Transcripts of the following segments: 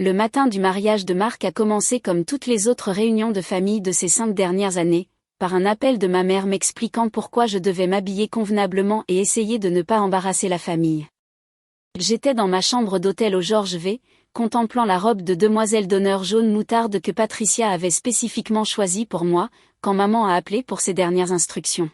Le matin du mariage de Marc a commencé comme toutes les autres réunions de famille de ces 5 dernières années, par un appel de ma mère m'expliquant pourquoi je devais m'habiller convenablement et essayer de ne pas embarrasser la famille. J'étais dans ma chambre d'hôtel au Georges V, contemplant la robe de demoiselle d'honneur jaune moutarde que Patricia avait spécifiquement choisie pour moi, quand maman a appelé pour ses dernières instructions.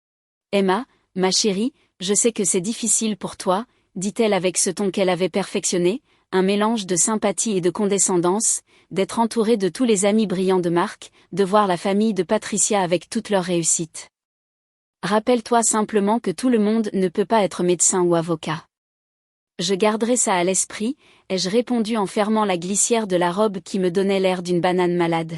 « Emma, ma chérie, je sais que c'est difficile pour toi, » dit-elle avec ce ton qu'elle avait perfectionné, un mélange de sympathie et de condescendance, d'être entourée de tous les amis brillants de Marc, de voir la famille de Patricia avec toute leur réussite. Rappelle-toi simplement que tout le monde ne peut pas être médecin ou avocat. Je garderai ça à l'esprit, ai-je répondu en fermant la glissière de la robe qui me donnait l'air d'une banane malade.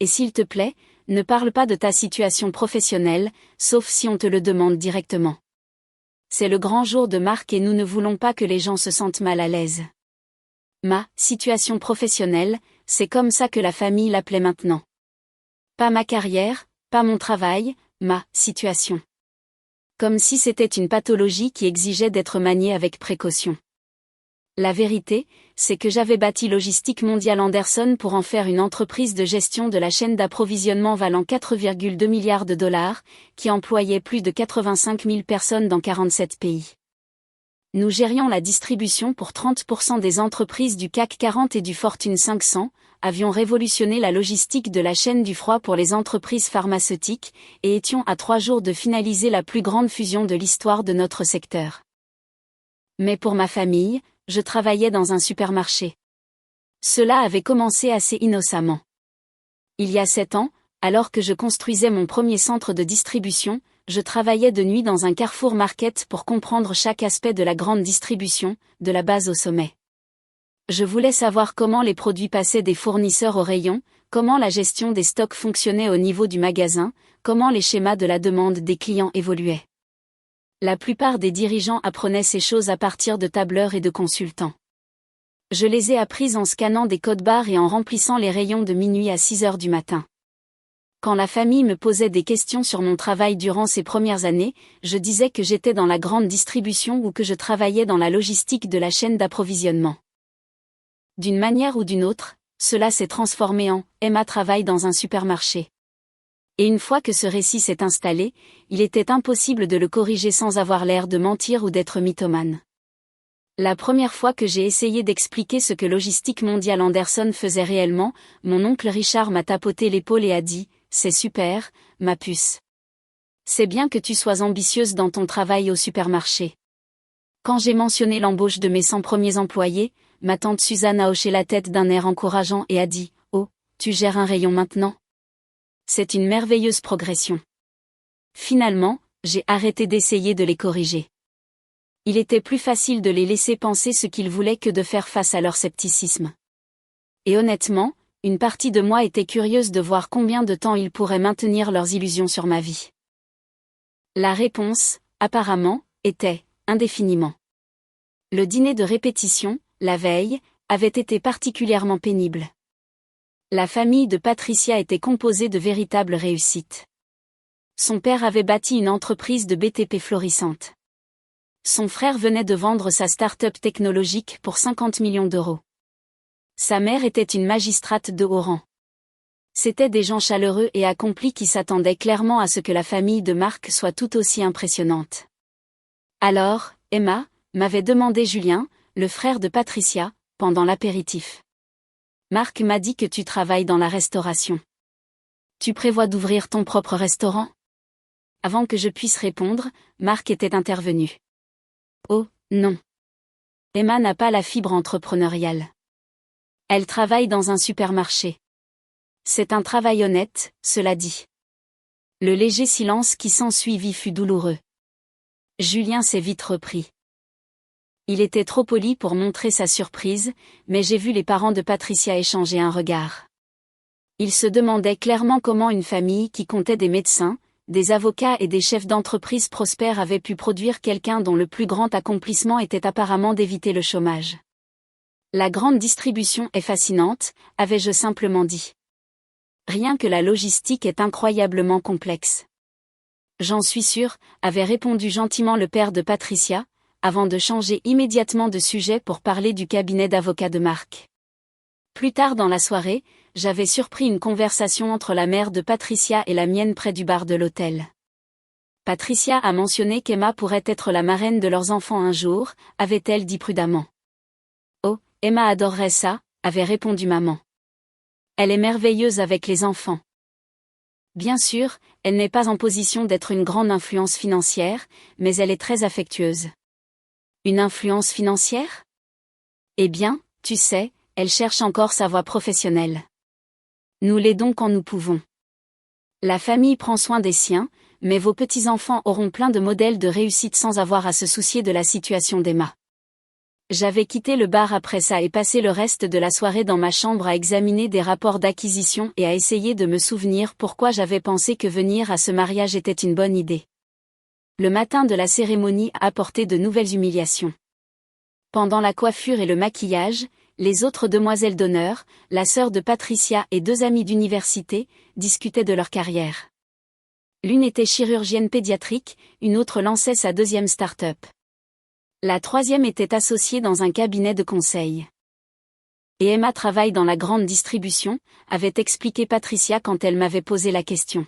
Et s'il te plaît, ne parle pas de ta situation professionnelle, sauf si on te le demande directement. C'est le grand jour de Marc et nous ne voulons pas que les gens se sentent mal à l'aise. Ma situation professionnelle, c'est comme ça que la famille l'appelait maintenant. Pas ma carrière, pas mon travail, ma situation. Comme si c'était une pathologie qui exigeait d'être maniée avec précaution. La vérité, c'est que j'avais bâti Logistique Mondiale Anderson pour en faire une entreprise de gestion de la chaîne d'approvisionnement valant 4,2 milliards de dollars, qui employait plus de 85 000 personnes dans 47 pays. Nous gérions la distribution pour 30% des entreprises du CAC 40 et du Fortune 500, avions révolutionné la logistique de la chaîne du froid pour les entreprises pharmaceutiques, et étions à 3 jours de finaliser la plus grande fusion de l'histoire de notre secteur. Mais pour ma famille, je travaillais dans un supermarché. Cela avait commencé assez innocemment. Il y a 7 ans, alors que je construisais mon premier centre de distribution, je travaillais de nuit dans un Carrefour Market pour comprendre chaque aspect de la grande distribution, de la base au sommet. Je voulais savoir comment les produits passaient des fournisseurs au rayon, comment la gestion des stocks fonctionnait au niveau du magasin, comment les schémas de la demande des clients évoluaient. La plupart des dirigeants apprenaient ces choses à partir de tableurs et de consultants. Je les ai apprises en scannant des codes barres et en remplissant les rayons de minuit à 6 heures du matin. Quand la famille me posait des questions sur mon travail durant ces premières années, je disais que j'étais dans la grande distribution ou que je travaillais dans la logistique de la chaîne d'approvisionnement. D'une manière ou d'une autre, cela s'est transformé en « Emma travaille dans un supermarché ». Et une fois que ce récit s'est installé, il était impossible de le corriger sans avoir l'air de mentir ou d'être mythomane. La première fois que j'ai essayé d'expliquer ce que Logistique Mondiale Anderson faisait réellement, mon oncle Richard m'a tapoté l'épaule et a dit « C'est super, ma puce. C'est bien que tu sois ambitieuse dans ton travail au supermarché. » Quand j'ai mentionné l'embauche de mes 100 premiers employés, ma tante Suzanne a hoché la tête d'un air encourageant et a dit « Oh, tu gères un rayon maintenant ? C'est une merveilleuse progression. » Finalement, j'ai arrêté d'essayer de les corriger. Il était plus facile de les laisser penser ce qu'ils voulaient que de faire face à leur scepticisme. Et honnêtement, une partie de moi était curieuse de voir combien de temps ils pourraient maintenir leurs illusions sur ma vie. La réponse, apparemment, était « indéfiniment ». Le dîner de répétition, la veille, avait été particulièrement pénible. La famille de Patricia était composée de véritables réussites. Son père avait bâti une entreprise de BTP florissante. Son frère venait de vendre sa start-up technologique pour 50 millions d'euros. Sa mère était une magistrate de haut rang. C'étaient des gens chaleureux et accomplis qui s'attendaient clairement à ce que la famille de Marc soit tout aussi impressionnante. Alors, Emma, m'avait demandé Julien, le frère de Patricia, pendant l'apéritif. Marc m'a dit que tu travailles dans la restauration. Tu prévois d'ouvrir ton propre restaurant ? Avant que je puisse répondre, Marc était intervenu. Oh, non. Emma n'a pas la fibre entrepreneuriale. Elle travaille dans un supermarché. C'est un travail honnête, cela dit. Le léger silence qui s'ensuivit fut douloureux. Julien s'est vite repris. Il était trop poli pour montrer sa surprise, mais j'ai vu les parents de Patricia échanger un regard. Ils se demandaient clairement comment une famille qui comptait des médecins, des avocats et des chefs d'entreprise prospères avait pu produire quelqu'un dont le plus grand accomplissement était apparemment d'éviter le chômage. La grande distribution est fascinante, avais-je simplement dit. Rien que la logistique est incroyablement complexe. J'en suis sûr, avait répondu gentiment le père de Patricia, avant de changer immédiatement de sujet pour parler du cabinet d'avocats de Marc. Plus tard dans la soirée, j'avais surpris une conversation entre la mère de Patricia et la mienne près du bar de l'hôtel. Patricia a mentionné qu'Emma pourrait être la marraine de leurs enfants un jour, avait-elle dit prudemment. Oh, Emma adorerait ça, avait répondu maman. Elle est merveilleuse avec les enfants. Bien sûr, elle n'est pas en position d'être une grande influence financière, mais elle est très affectueuse. Une influence financière ? Eh bien, tu sais, elle cherche encore sa voie professionnelle. Nous l'aidons quand nous pouvons. La famille prend soin des siens, mais vos petits-enfants auront plein de modèles de réussite sans avoir à se soucier de la situation d'Emma. J'avais quitté le bar après ça et passé le reste de la soirée dans ma chambre à examiner des rapports d'acquisition et à essayer de me souvenir pourquoi j'avais pensé que venir à ce mariage était une bonne idée. Le matin de la cérémonie a apporté de nouvelles humiliations. Pendant la coiffure et le maquillage, les autres demoiselles d'honneur, la sœur de Patricia et 2 amies d'université, discutaient de leur carrière. L'une était chirurgienne pédiatrique, une autre lançait sa 2e start-up. La 3e était associée dans un cabinet de conseil. Et Emma travaille dans la grande distribution, avait expliqué Patricia quand elle m'avait posé la question.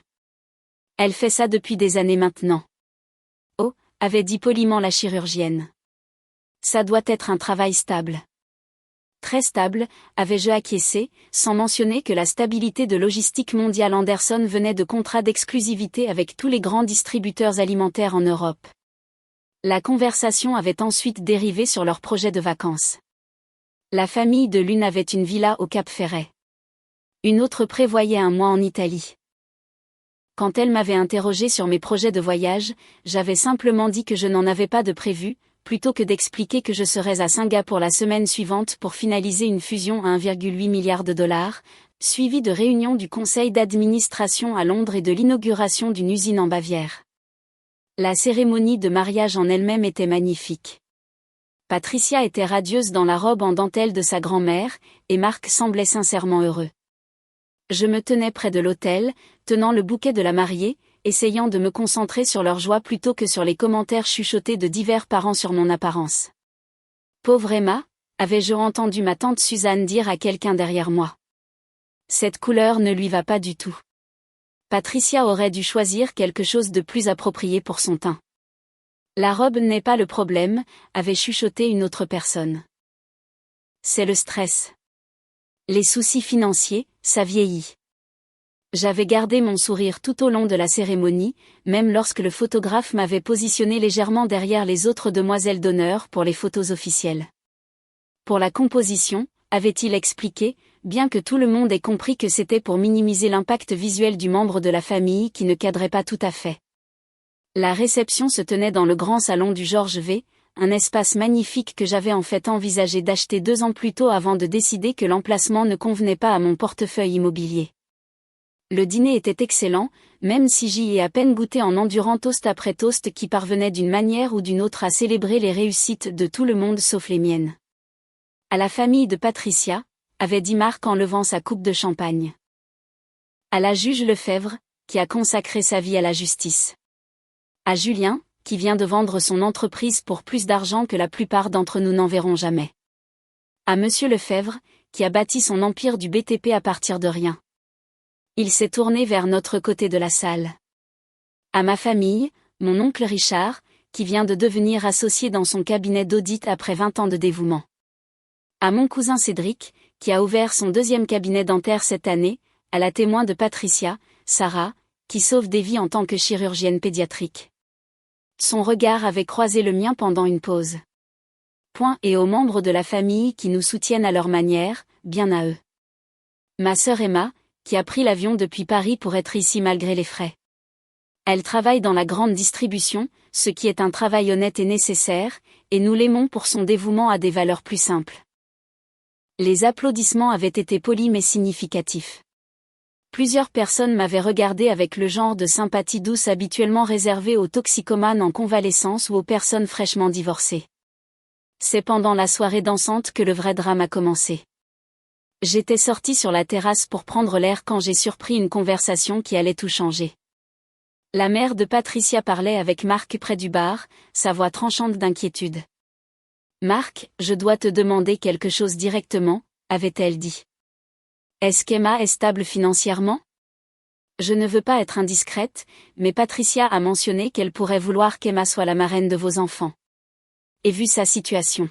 Elle fait ça depuis des années maintenant. Oh, avait dit poliment la chirurgienne. Ça doit être un travail stable. Très stable, avais-je acquiescé, sans mentionner que la stabilité de Logistique Mondiale Anderson venait de contrats d'exclusivité avec tous les grands distributeurs alimentaires en Europe. La conversation avait ensuite dérivé sur leur projet de vacances. La famille de l'une avait une villa au Cap Ferret. Une autre prévoyait un mois en Italie. Quand elle m'avait interrogé sur mes projets de voyage, j'avais simplement dit que je n'en avais pas de prévu, plutôt que d'expliquer que je serais à Singapour la semaine suivante pour finaliser une fusion à 1,8 milliard de dollars, suivie de réunions du conseil d'administration à Londres et de l'inauguration d'une usine en Bavière. La cérémonie de mariage en elle-même était magnifique. Patricia était radieuse dans la robe en dentelle de sa grand-mère, et Marc semblait sincèrement heureux. Je me tenais près de l'autel, tenant le bouquet de la mariée, essayant de me concentrer sur leur joie plutôt que sur les commentaires chuchotés de divers parents sur mon apparence. Pauvre Emma, avais-je entendu ma tante Suzanne dire à quelqu'un derrière moi. Cette couleur ne lui va pas du tout. Patricia aurait dû choisir quelque chose de plus approprié pour son teint. La robe n'est pas le problème, avait chuchoté une autre personne. C'est le stress. Les soucis financiers, ça vieillit. J'avais gardé mon sourire tout au long de la cérémonie, même lorsque le photographe m'avait positionné légèrement derrière les autres demoiselles d'honneur pour les photos officielles. Pour la composition, avait-il expliqué, bien que tout le monde ait compris que c'était pour minimiser l'impact visuel du membre de la famille qui ne cadrait pas tout à fait. La réception se tenait dans le grand salon du Georges V, un espace magnifique que j'avais en fait envisagé d'acheter 2 ans plus tôt avant de décider que l'emplacement ne convenait pas à mon portefeuille immobilier. Le dîner était excellent, même si j'y ai à peine goûté en endurant toast après toast qui parvenait d'une manière ou d'une autre à célébrer les réussites de tout le monde sauf les miennes. À la famille de Patricia, avait dit Marc en levant sa coupe de champagne. À la juge Lefebvre, qui a consacré sa vie à la justice. À Julien, qui vient de vendre son entreprise pour plus d'argent que la plupart d'entre nous n'en verront jamais. À Monsieur Lefebvre, qui a bâti son empire du BTP à partir de rien. Il s'est tourné vers notre côté de la salle. À ma famille, mon oncle Richard, qui vient de devenir associé dans son cabinet d'audit après 20 ans de dévouement. À mon cousin Cédric, qui a ouvert son 2e cabinet dentaire cette année, à la témoin de Patricia, Sarah, qui sauve des vies en tant que chirurgienne pédiatrique. Son regard avait croisé le mien pendant une pause. Et aux membres de la famille qui nous soutiennent à leur manière, bien à eux. Ma sœur Emma, qui a pris l'avion depuis Paris pour être ici malgré les frais. Elle travaille dans la grande distribution, ce qui est un travail honnête et nécessaire, et nous l'aimons pour son dévouement à des valeurs plus simples. Les applaudissements avaient été polis mais significatifs. Plusieurs personnes m'avaient regardé avec le genre de sympathie douce habituellement réservé aux toxicomanes en convalescence ou aux personnes fraîchement divorcées. C'est pendant la soirée dansante que le vrai drame a commencé. J'étais sortie sur la terrasse pour prendre l'air quand j'ai surpris une conversation qui allait tout changer. La mère de Patricia parlait avec Marc près du bar, sa voix tranchante d'inquiétude. Marc, je dois te demander quelque chose directement, avait-elle dit. Est-ce qu'Emma est stable financièrement? Je ne veux pas être indiscrète, mais Patricia a mentionné qu'elle pourrait vouloir qu'Emma soit la marraine de vos enfants. Et vu sa situation.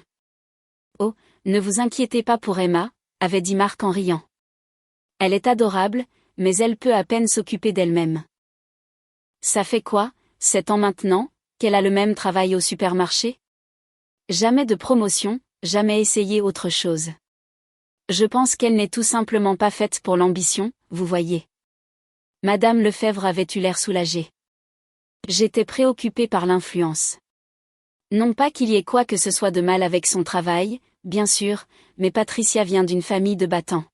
Oh, ne vous inquiétez pas pour Emma, avait dit Marc en riant. Elle est adorable, mais elle peut à peine s'occuper d'elle-même. Ça fait quoi, 7 ans maintenant, qu'elle a le même travail au supermarché? Jamais de promotion, jamais essayé autre chose. Je pense qu'elle n'est tout simplement pas faite pour l'ambition, vous voyez. Madame Lefebvre avait eu l'air soulagée. J'étais préoccupée par l'influence. Non pas qu'il y ait quoi que ce soit de mal avec son travail, bien sûr, mais Patricia vient d'une famille de battants.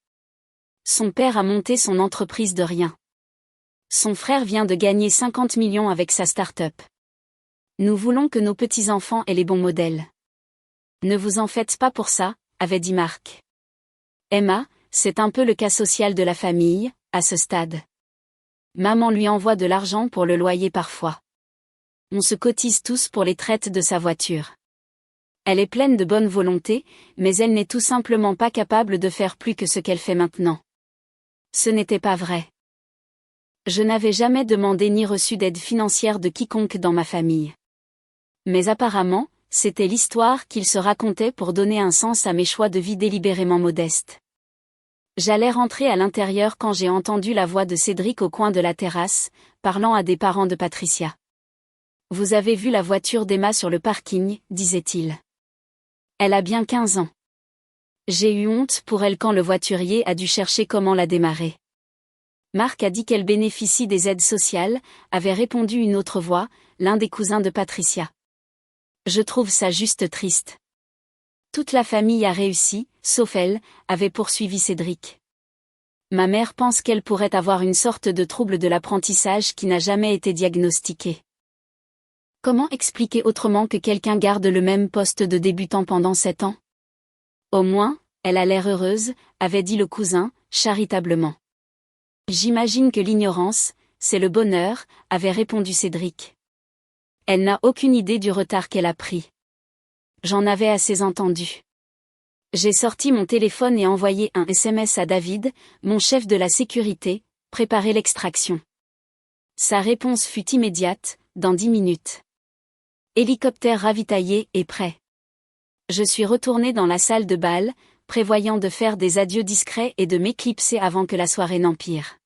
Son père a monté son entreprise de rien. Son frère vient de gagner 50 millions avec sa start-up. Nous voulons que nos petits-enfants aient les bons modèles. Ne vous en faites pas pour ça, avait dit Marc. Emma, c'est un peu le cas social de la famille, à ce stade. Maman lui envoie de l'argent pour le loyer parfois. On se cotise tous pour les traites de sa voiture. Elle est pleine de bonne volonté, mais elle n'est tout simplement pas capable de faire plus que ce qu'elle fait maintenant. Ce n'était pas vrai. Je n'avais jamais demandé ni reçu d'aide financière de quiconque dans ma famille. Mais apparemment, c'était l'histoire qu'ils se racontaient pour donner un sens à mes choix de vie délibérément modestes. J'allais rentrer à l'intérieur quand j'ai entendu la voix de Cédric au coin de la terrasse, parlant à des parents de Patricia. « Vous avez vu la voiture d'Emma sur le parking, disait-il. Elle a bien 15 ans. J'ai eu honte pour elle quand le voiturier a dû chercher comment la démarrer. Marc a dit qu'elle bénéficie des aides sociales, avait répondu une autre voix, l'un des cousins de Patricia. Je trouve ça juste triste. Toute la famille a réussi, sauf elle, avait poursuivi Cédric. Ma mère pense qu'elle pourrait avoir une sorte de trouble de l'apprentissage qui n'a jamais été diagnostiqué. Comment expliquer autrement que quelqu'un garde le même poste de débutant pendant 7 ans? Au moins, elle a l'air heureuse, avait dit le cousin, charitablement. J'imagine que l'ignorance, c'est le bonheur, avait répondu Cédric. Elle n'a aucune idée du retard qu'elle a pris. J'en avais assez entendu. J'ai sorti mon téléphone et envoyé un SMS à David, mon chef de la sécurité, préparer l'extraction. Sa réponse fut immédiate, dans 10 minutes. Hélicoptère ravitaillé et prêt. Je suis retourné dans la salle de bal, prévoyant de faire des adieux discrets et de m'éclipser avant que la soirée n'empire.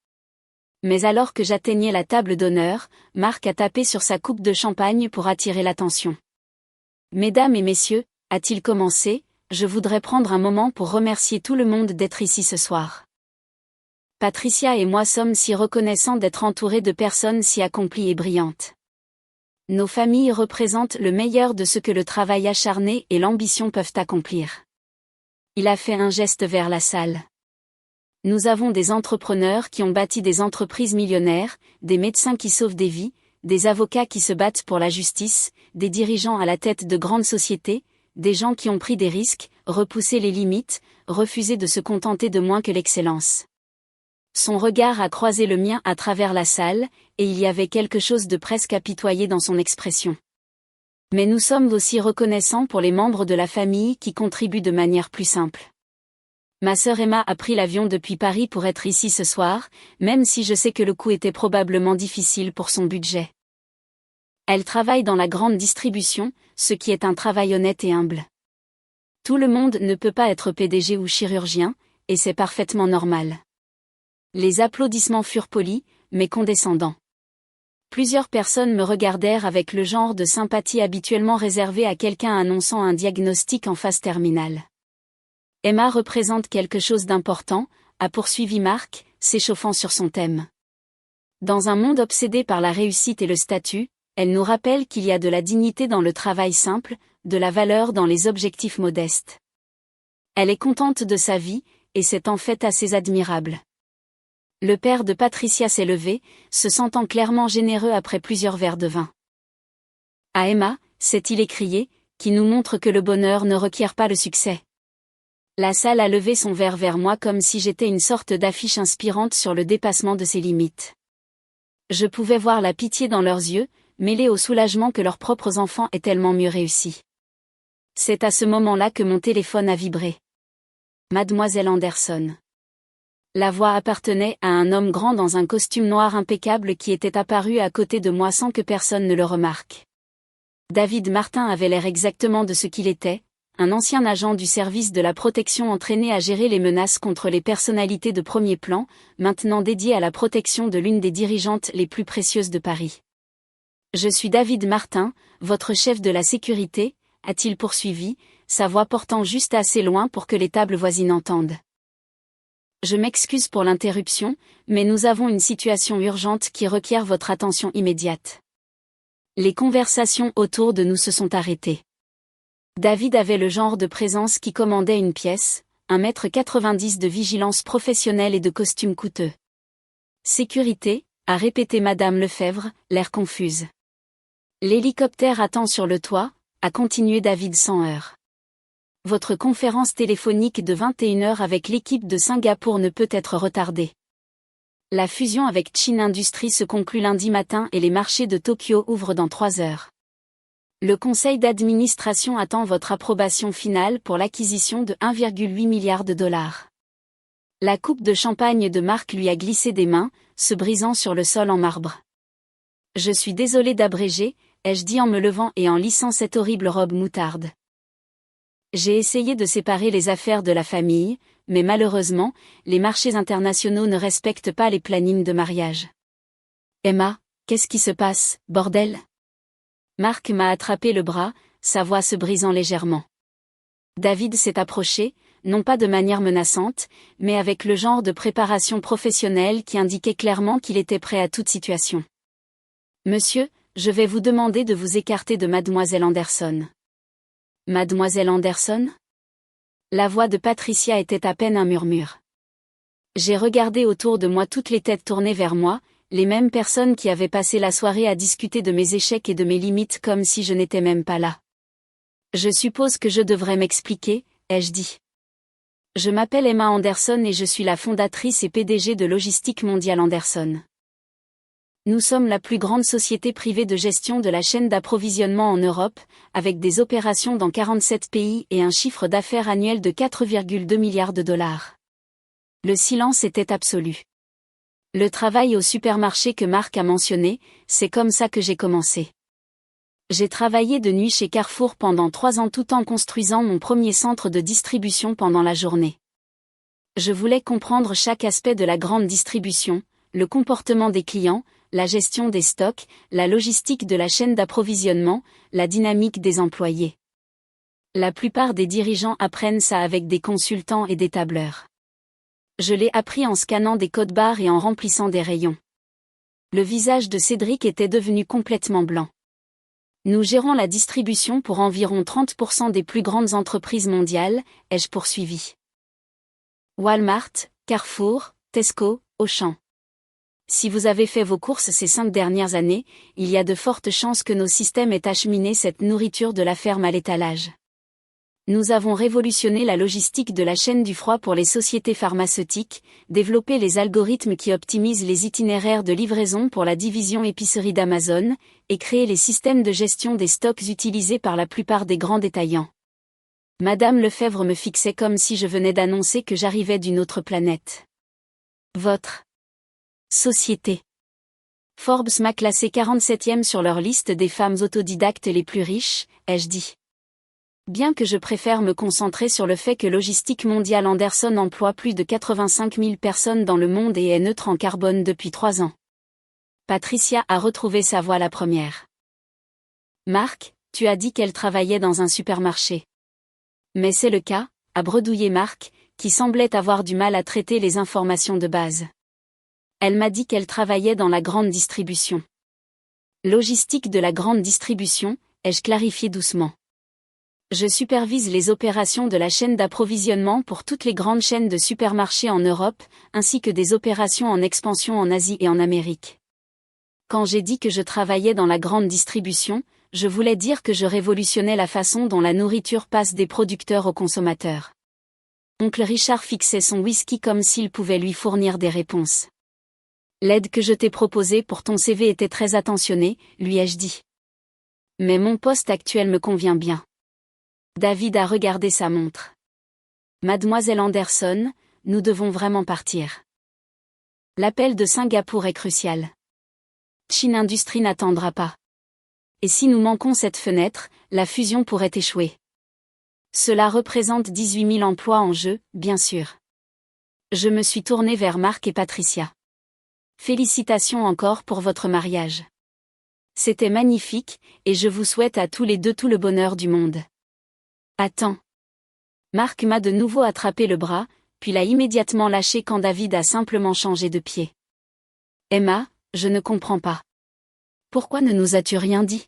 Mais alors que j'atteignais la table d'honneur, Marc a tapé sur sa coupe de champagne pour attirer l'attention. « Mesdames et messieurs, a-t-il commencé, je voudrais prendre un moment pour remercier tout le monde d'être ici ce soir. Patricia et moi sommes si reconnaissants d'être entourés de personnes si accomplies et brillantes. Nos familles représentent le meilleur de ce que le travail acharné et l'ambition peuvent accomplir. » Il a fait un geste vers la salle. Nous avons des entrepreneurs qui ont bâti des entreprises millionnaires, des médecins qui sauvent des vies, des avocats qui se battent pour la justice, des dirigeants à la tête de grandes sociétés, des gens qui ont pris des risques, repoussé les limites, refusé de se contenter de moins que l'excellence. Son regard a croisé le mien à travers la salle, et il y avait quelque chose de presque apitoyé dans son expression. Mais nous sommes aussi reconnaissants pour les membres de la famille qui contribuent de manière plus simple. Ma sœur Emma a pris l'avion depuis Paris pour être ici ce soir, même si je sais que le coup était probablement difficile pour son budget. Elle travaille dans la grande distribution, ce qui est un travail honnête et humble. Tout le monde ne peut pas être PDG ou chirurgien, et c'est parfaitement normal. Les applaudissements furent polis, mais condescendants. Plusieurs personnes me regardèrent avec le genre de sympathie habituellement réservé à quelqu'un annonçant un diagnostic en phase terminale. Emma représente quelque chose d'important, a poursuivi Marc, s'échauffant sur son thème. Dans un monde obsédé par la réussite et le statut, elle nous rappelle qu'il y a de la dignité dans le travail simple, de la valeur dans les objectifs modestes. Elle est contente de sa vie, et c'est en fait assez admirable. Le père de Patricia s'est levé, se sentant clairement généreux après plusieurs verres de vin. À Emma, s'est-il écrié, qui nous montre que le bonheur ne requiert pas le succès. La salle a levé son verre vers moi comme si j'étais une sorte d'affiche inspirante sur le dépassement de ses limites. Je pouvais voir la pitié dans leurs yeux, mêlée au soulagement que leurs propres enfants aient tellement mieux réussi. C'est à ce moment-là que mon téléphone a vibré. Mademoiselle Anderson. La voix appartenait à un homme grand dans un costume noir impeccable qui était apparu à côté de moi sans que personne ne le remarque. David Martin avait l'air exactement de ce qu'il était, un ancien agent du service de la protection entraîné à gérer les menaces contre les personnalités de premier plan, maintenant dédié à la protection de l'une des dirigeantes les plus précieuses de Paris. « Je suis David Martin, votre chef de la sécurité », a-t-il poursuivi, sa voix portant juste assez loin pour que les tables voisines entendent. Je m'excuse pour l'interruption, mais nous avons une situation urgente qui requiert votre attention immédiate. Les conversations autour de nous se sont arrêtées. David avait le genre de présence qui commandait une pièce, 1,90 m de vigilance professionnelle et de costume coûteux. Sécurité, a répété Madame Lefebvre, l'air confuse. L'hélicoptère attend sur le toit, a continué David sans heurts. Votre conférence téléphonique de 21 h avec l'équipe de Singapour ne peut être retardée. La fusion avec Chin Industries se conclut lundi matin et les marchés de Tokyo ouvrent dans 3 heures. Le conseil d'administration attend votre approbation finale pour l'acquisition de 1,8 milliard de dollars. La coupe de champagne de Marc lui a glissé des mains, se brisant sur le sol en marbre. Je suis désolé d'abréger, ai-je dit en me levant et en lissant cette horrible robe moutarde. J'ai essayé de séparer les affaires de la famille, mais malheureusement, les marchés internationaux ne respectent pas les plannings de mariage. Emma, qu'est-ce qui se passe, bordel? Marc m'a attrapé le bras, sa voix se brisant légèrement. David s'est approché, non pas de manière menaçante, mais avec le genre de préparation professionnelle qui indiquait clairement qu'il était prêt à toute situation. Monsieur, je vais vous demander de vous écarter de Mademoiselle Anderson. Mademoiselle Anderson? La voix de Patricia était à peine un murmure. J'ai regardé autour de moi, toutes les têtes tournées vers moi, les mêmes personnes qui avaient passé la soirée à discuter de mes échecs et de mes limites comme si je n'étais même pas là. Je suppose que je devrais m'expliquer, ai-je dit. Je m'appelle Emma Anderson et je suis la fondatrice et PDG de Logistique Mondiale Anderson. Nous sommes la plus grande société privée de gestion de la chaîne d'approvisionnement en Europe, avec des opérations dans 47 pays et un chiffre d'affaires annuel de 4,2 milliards de dollars. Le silence était absolu. Le travail au supermarché que Marc a mentionné, c'est comme ça que j'ai commencé. J'ai travaillé de nuit chez Carrefour pendant 3 ans tout en construisant mon premier centre de distribution pendant la journée. Je voulais comprendre chaque aspect de la grande distribution, le comportement des clients, la gestion des stocks, la logistique de la chaîne d'approvisionnement, la dynamique des employés. La plupart des dirigeants apprennent ça avec des consultants et des tableurs. Je l'ai appris en scannant des codes barres et en remplissant des rayons. Le visage de Cédric était devenu complètement blanc. Nous gérons la distribution pour environ 30% des plus grandes entreprises mondiales, ai-je poursuivi. Walmart, Carrefour, Tesco, Auchan. Si vous avez fait vos courses ces 5 dernières années, il y a de fortes chances que nos systèmes aient acheminé cette nourriture de la ferme à l'étalage. Nous avons révolutionné la logistique de la chaîne du froid pour les sociétés pharmaceutiques, développé les algorithmes qui optimisent les itinéraires de livraison pour la division épicerie d'Amazon, et créé les systèmes de gestion des stocks utilisés par la plupart des grands détaillants. Madame Lefebvre me fixait comme si je venais d'annoncer que j'arrivais d'une autre planète. Votre société. Forbes m'a classé 47e sur leur liste des femmes autodidactes les plus riches, ai-je dit. Bien que je préfère me concentrer sur le fait que Logistique Mondiale Anderson emploie plus de 85 000 personnes dans le monde et est neutre en carbone depuis 3 ans. Patricia a retrouvé sa voix la première. Marc, tu as dit qu'elle travaillait dans un supermarché. Mais c'est le cas, a bredouillé Marc, qui semblait avoir du mal à traiter les informations de base. Elle m'a dit qu'elle travaillait dans la grande distribution. Logistique de la grande distribution, ai-je clarifié doucement. Je supervise les opérations de la chaîne d'approvisionnement pour toutes les grandes chaînes de supermarchés en Europe, ainsi que des opérations en expansion en Asie et en Amérique. Quand j'ai dit que je travaillais dans la grande distribution, je voulais dire que je révolutionnais la façon dont la nourriture passe des producteurs aux consommateurs. Oncle Richard fixait son whisky comme s'il pouvait lui fournir des réponses. L'aide que je t'ai proposée pour ton CV était très attentionnée, lui ai-je dit. Mais mon poste actuel me convient bien. David a regardé sa montre. Mademoiselle Anderson, nous devons vraiment partir. L'appel de Singapour est crucial. Chine Industries n'attendra pas. Et si nous manquons cette fenêtre, la fusion pourrait échouer. Cela représente 18 000 emplois en jeu, bien sûr. Je me suis tournée vers Marc et Patricia. Félicitations encore pour votre mariage. C'était magnifique, et je vous souhaite à tous les deux tout le bonheur du monde. Attends. Marc m'a de nouveau attrapé le bras, puis l'a immédiatement lâché quand David a simplement changé de pied. Emma, je ne comprends pas. Pourquoi ne nous as-tu rien dit?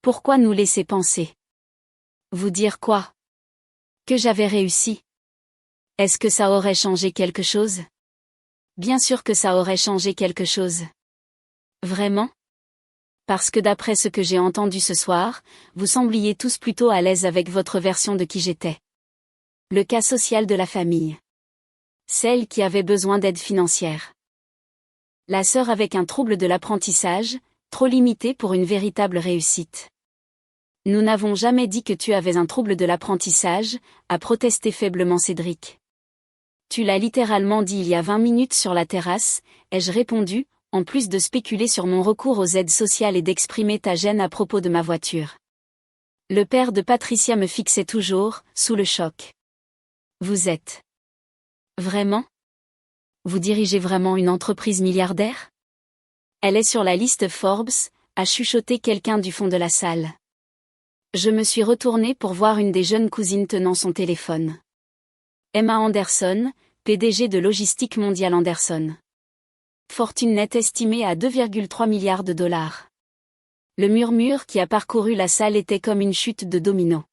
Pourquoi nous laisser penser? Vous dire quoi? Que j'avais réussi. Est-ce que ça aurait changé quelque chose? Bien sûr que ça aurait changé quelque chose. Vraiment? Parce que d'après ce que j'ai entendu ce soir, vous sembliez tous plutôt à l'aise avec votre version de qui j'étais. Le cas social de la famille. Celle qui avait besoin d'aide financière. La sœur avec un trouble de l'apprentissage, trop limité pour une véritable réussite. Nous n'avons jamais dit que tu avais un trouble de l'apprentissage, a protesté faiblement Cédric. Tu l'as littéralement dit il y a 20 minutes sur la terrasse, ai-je répondu, en plus de spéculer sur mon recours aux aides sociales et d'exprimer ta gêne à propos de ma voiture. Le père de Patricia me fixait toujours, sous le choc. Vous êtes. Vraiment? Vous dirigez vraiment une entreprise milliardaire? Elle est sur la liste Forbes, a chuchoté quelqu'un du fond de la salle. Je me suis retournée pour voir une des jeunes cousines tenant son téléphone. Emma Anderson, PDG de Logistique Mondiale Anderson. Fortune nette estimée à 2,3 milliards de dollars. Le murmure qui a parcouru la salle était comme une chute de domino.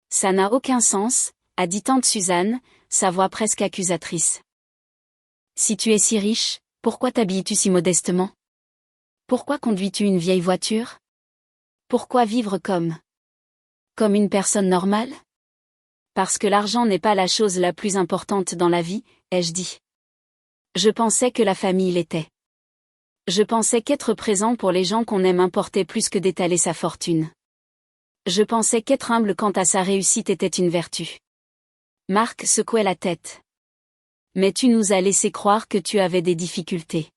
Ça n'a aucun sens, a dit tante Suzanne, sa voix presque accusatrice. Si tu es si riche, pourquoi t'habilles-tu si modestement? Pourquoi conduis-tu une vieille voiture? Pourquoi vivre comme une personne normale? Parce que l'argent n'est pas la chose la plus importante dans la vie, ai-je dit. Je pensais que la famille l'était. Je pensais qu'être présent pour les gens qu'on aime importait plus que d'étaler sa fortune. Je pensais qu'être humble quant à sa réussite était une vertu. Marc secouait la tête. Mais tu nous as laissé croire que tu avais des difficultés.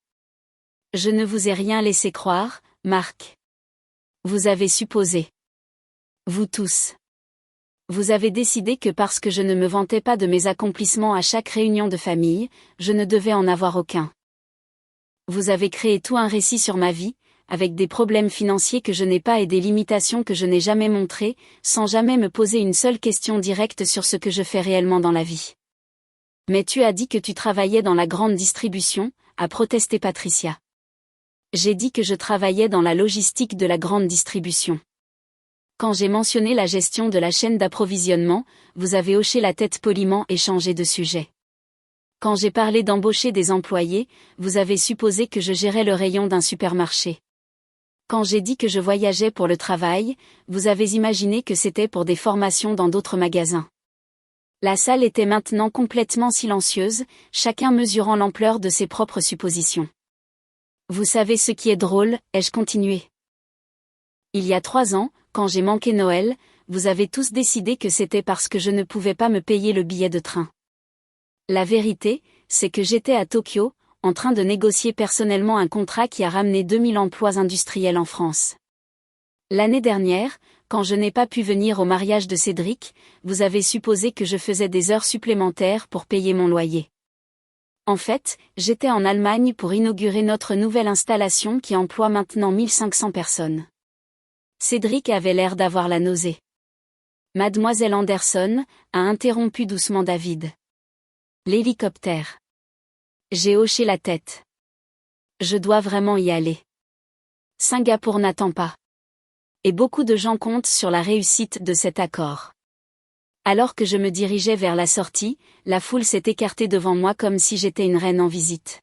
Je ne vous ai rien laissé croire, Marc. Vous avez supposé. Vous tous. Vous avez décidé que parce que je ne me vantais pas de mes accomplissements à chaque réunion de famille, je ne devais en avoir aucun. Vous avez créé tout un récit sur ma vie, avec des problèmes financiers que je n'ai pas et des limitations que je n'ai jamais montrées, sans jamais me poser une seule question directe sur ce que je fais réellement dans la vie. Mais tu as dit que tu travaillais dans la grande distribution, a protesté Patricia. J'ai dit que je travaillais dans la logistique de la grande distribution. Quand j'ai mentionné la gestion de la chaîne d'approvisionnement, vous avez hoché la tête poliment et changé de sujet. Quand j'ai parlé d'embaucher des employés, vous avez supposé que je gérais le rayon d'un supermarché. Quand j'ai dit que je voyageais pour le travail, vous avez imaginé que c'était pour des formations dans d'autres magasins. La salle était maintenant complètement silencieuse, chacun mesurant l'ampleur de ses propres suppositions. Vous savez ce qui est drôle, ai-je continué. Il y a 3 ans, quand j'ai manqué Noël, vous avez tous décidé que c'était parce que je ne pouvais pas me payer le billet de train. La vérité, c'est que j'étais à Tokyo, en train de négocier personnellement un contrat qui a ramené 2000 emplois industriels en France. L'année dernière, quand je n'ai pas pu venir au mariage de Cédric, vous avez supposé que je faisais des heures supplémentaires pour payer mon loyer. En fait, j'étais en Allemagne pour inaugurer notre nouvelle installation qui emploie maintenant 1500 personnes. Cédric avait l'air d'avoir la nausée. Mademoiselle Anderson a interrompu doucement David. L'hélicoptère. J'ai hoché la tête. Je dois vraiment y aller. Singapour n'attend pas. Et beaucoup de gens comptent sur la réussite de cet accord. Alors que je me dirigeais vers la sortie, la foule s'est écartée devant moi comme si j'étais une reine en visite.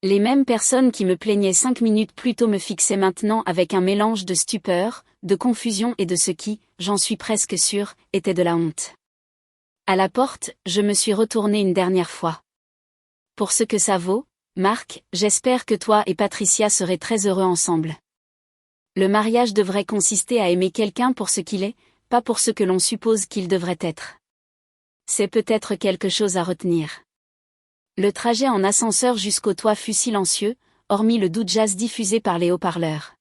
Les mêmes personnes qui me plaignaient 5 minutes plus tôt me fixaient maintenant avec un mélange de stupeur, de confusion et de ce qui, j'en suis presque sûre, était de la honte. À la porte, je me suis retournée une dernière fois. Pour ce que ça vaut, Marc, j'espère que toi et Patricia serez très heureux ensemble. Le mariage devrait consister à aimer quelqu'un pour ce qu'il est, pas pour ce que l'on suppose qu'il devrait être. C'est peut-être quelque chose à retenir. Le trajet en ascenseur jusqu'au toit fut silencieux, hormis le doux jazz diffusé par les haut-parleurs.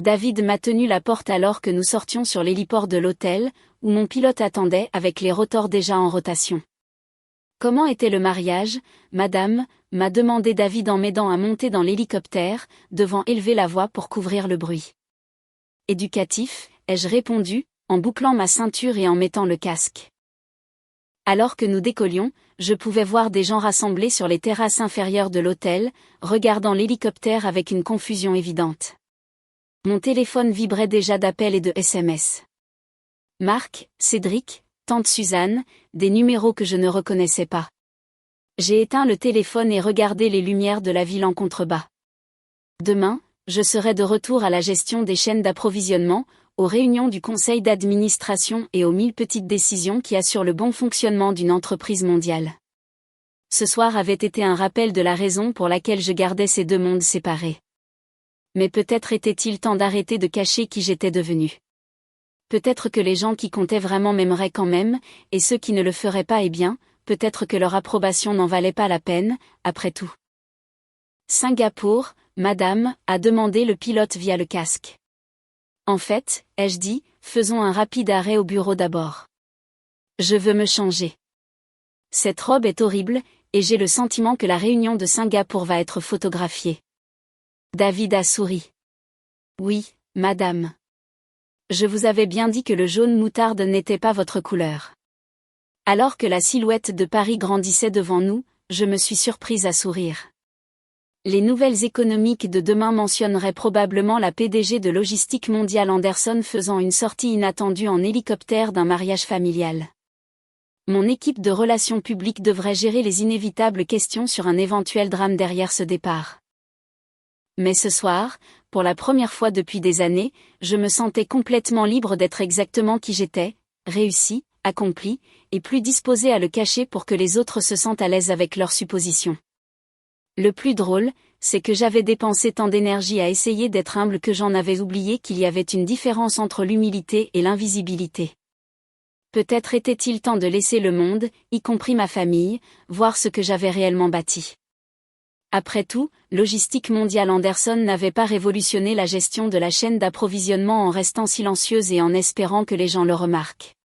David m'a tenu la porte alors que nous sortions sur l'héliport de l'hôtel, où mon pilote attendait avec les rotors déjà en rotation. Comment était le mariage, madame, m'a demandé David en m'aidant à monter dans l'hélicoptère, devant élever la voix pour couvrir le bruit. Éducatif, ai-je répondu, en bouclant ma ceinture et en mettant le casque. Alors que nous décollions, je pouvais voir des gens rassemblés sur les terrasses inférieures de l'hôtel, regardant l'hélicoptère avec une confusion évidente. Mon téléphone vibrait déjà d'appels et de SMS. Marc, Cédric, tante Suzanne, des numéros que je ne reconnaissais pas. J'ai éteint le téléphone et regardé les lumières de la ville en contrebas. Demain, je serai de retour à la gestion des chaînes d'approvisionnement, aux réunions du conseil d'administration et aux 1000 petites décisions qui assurent le bon fonctionnement d'une entreprise mondiale. Ce soir avait été un rappel de la raison pour laquelle je gardais ces deux mondes séparés. Mais peut-être était-il temps d'arrêter de cacher qui j'étais devenu. Peut-être que les gens qui comptaient vraiment m'aimeraient quand même, et ceux qui ne le feraient pas peut-être que leur approbation n'en valait pas la peine, après tout. Singapour, madame, a demandé le pilote via le casque. En fait, ai-je dit, faisons un rapide arrêt au bureau d'abord. Je veux me changer. Cette robe est horrible, et j'ai le sentiment que la réunion de Singapour va être photographiée. David a souri. Oui, madame. Je vous avais bien dit que le jaune moutarde n'était pas votre couleur. Alors que la silhouette de Paris grandissait devant nous, je me suis surprise à sourire. Les nouvelles économiques de demain mentionneraient probablement la PDG de Logistique Mondiale Anderson faisant une sortie inattendue en hélicoptère d'un mariage familial. Mon équipe de relations publiques devrait gérer les inévitables questions sur un éventuel drame derrière ce départ. Mais ce soir, pour la première fois depuis des années, je me sentais complètement libre d'être exactement qui j'étais, réussi, accompli, et plus disposé à le cacher pour que les autres se sentent à l'aise avec leurs suppositions. Le plus drôle, c'est que j'avais dépensé tant d'énergie à essayer d'être humble que j'en avais oublié qu'il y avait une différence entre l'humilité et l'invisibilité. Peut-être était-il temps de laisser le monde, y compris ma famille, voir ce que j'avais réellement bâti. Après tout, Logistique Mondiale Anderson n'avait pas révolutionné la gestion de la chaîne d'approvisionnement en restant silencieuse et en espérant que les gens le remarquent.